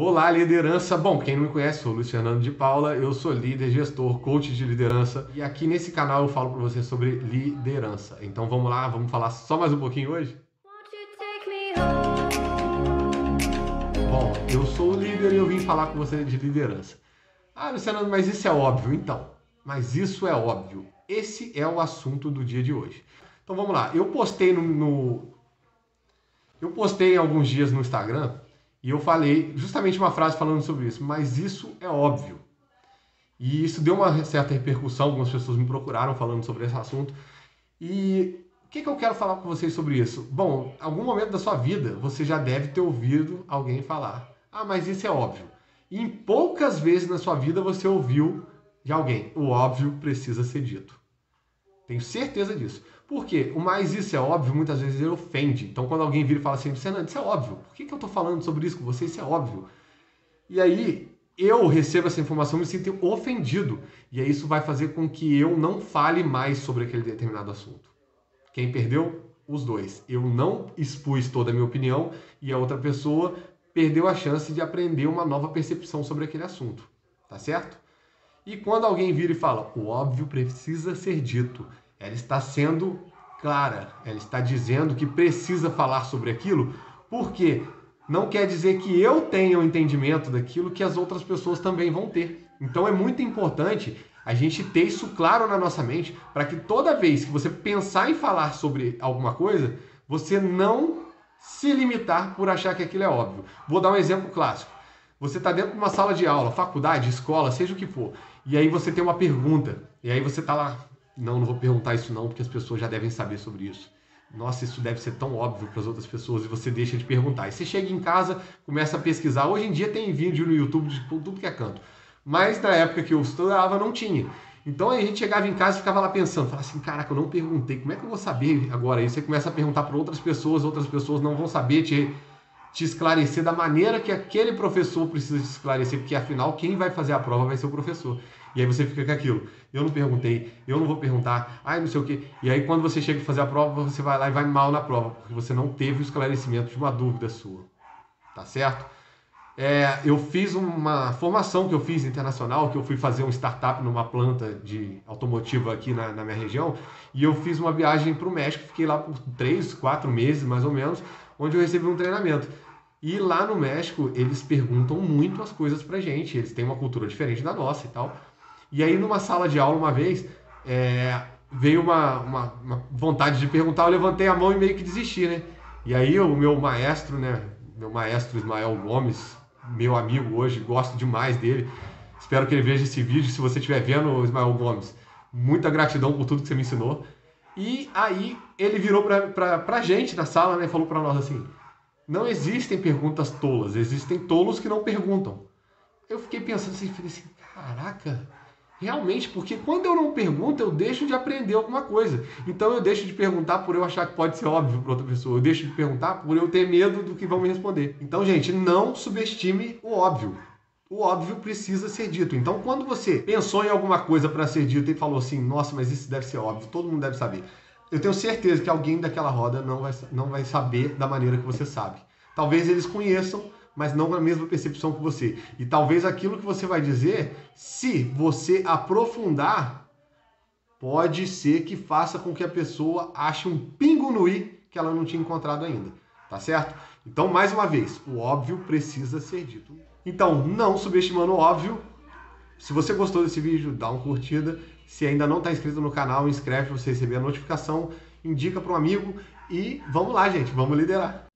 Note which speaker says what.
Speaker 1: Olá, liderança! Bom, quem não me conhece, sou o Luiz Fernando de Paula, eu sou líder, gestor, coach de liderança e aqui nesse canal eu falo para você sobre liderança. Então vamos lá, vamos falar só mais um pouquinho hoje? Bom, eu sou o líder e eu vim falar com você de liderança. Ah, Luciano, mas isso é óbvio. Então, mas isso é óbvio. Esse é o assunto do dia de hoje. Então vamos lá, eu postei eu postei alguns dias no Instagram e eu falei justamente uma frase falando sobre isso, mas isso é óbvio. E isso deu uma certa repercussão, algumas pessoas me procuraram falando sobre esse assunto. E o que eu quero falar com vocês sobre isso? Bom, em algum momento da sua vida você já deve ter ouvido alguém falar: ah, mas isso é óbvio. E em poucas vezes na sua vida você ouviu de alguém: o óbvio precisa ser dito. Tenho certeza disso. Por quê? O mais isso é óbvio, muitas vezes ele ofende. Então quando alguém vira e fala assim: Fernando, isso é óbvio. Por que eu estou falando sobre isso com você? Isso é óbvio. E aí eu recebo essa informação e me sinto ofendido. E aí isso vai fazer com que eu não fale mais sobre aquele determinado assunto. Quem perdeu? Os dois. Eu não expus toda a minha opinião e a outra pessoa perdeu a chance de aprender uma nova percepção sobre aquele assunto. Tá certo? E quando alguém vira e fala: o óbvio precisa ser dito, ela está sendo clara, ela está dizendo que precisa falar sobre aquilo, porque não quer dizer que eu tenha o entendimento daquilo que as outras pessoas também vão ter. Então é muito importante a gente ter isso claro na nossa mente, para que toda vez que você pensar em falar sobre alguma coisa, você não se limitar por achar que aquilo é óbvio. Vou dar um exemplo clássico. Você está dentro de uma sala de aula, faculdade, escola, seja o que for, e aí você tem uma pergunta, e aí você está lá: não vou perguntar isso não, porque as pessoas já devem saber sobre isso. Nossa, isso deve ser tão óbvio para as outras pessoas, e você deixa de perguntar. E você chega em casa, começa a pesquisar. Hoje em dia tem vídeo no YouTube de tudo que é canto. Mas na época que eu estudava não tinha. Então a gente chegava em casa e ficava lá pensando, falava assim: caraca, eu não perguntei, como é que eu vou saber agora? Aí você começa a perguntar para outras pessoas não vão saber te esclarecer da maneira que aquele professor precisa te esclarecer, porque afinal quem vai fazer a prova vai ser o professor. E aí você fica com aquilo: eu não perguntei, eu não vou perguntar, ai não sei o quê. E aí quando você chega a fazer a prova, você vai lá e vai mal na prova, porque você não teve o esclarecimento de uma dúvida sua. Tá certo? Eu fiz uma formação que eu fiz internacional, que eu fui fazer um startup numa planta de automotiva aqui na minha região, e eu fiz uma viagem para o México, fiquei lá por 3, 4 meses mais ou menos, onde eu recebi um treinamento. E lá no México eles perguntam muito as coisas pra gente, eles têm uma cultura diferente da nossa e tal. E aí numa sala de aula uma vez, veio uma vontade de perguntar, eu levantei a mão e meio que desisti, né? E aí o meu maestro, né, meu maestro Ismael Gomes, meu amigo hoje, gosto demais dele. Espero que ele veja esse vídeo. Se você estiver vendo, Ismael Gomes, muita gratidão por tudo que você me ensinou. E aí ele virou pra gente na sala, né, e falou pra nós assim: não existem perguntas tolas, existem tolos que não perguntam. Eu fiquei pensando assim, falei assim: caraca, realmente, porque quando eu não pergunto, eu deixo de aprender alguma coisa. Então eu deixo de perguntar por eu achar que pode ser óbvio para outra pessoa. Eu deixo de perguntar por eu ter medo do que vão me responder. Então, gente, não subestime o óbvio. O óbvio precisa ser dito. Então, quando você pensou em alguma coisa para ser dito e falou assim: nossa, mas isso deve ser óbvio, todo mundo deve saber. Eu tenho certeza que alguém daquela roda não vai saber da maneira que você sabe. Talvez eles conheçam, mas não com a mesma percepção que você. E talvez aquilo que você vai dizer, se você aprofundar, pode ser que faça com que a pessoa ache um pingo no i que ela não tinha encontrado ainda. Tá certo? Então, mais uma vez, o óbvio precisa ser dito. Então, não subestimando o óbvio. Se você gostou desse vídeo, dá uma curtida. Se ainda não está inscrito no canal, inscreve para você receber a notificação. Indica para um amigo. E vamos lá, gente. Vamos liderar.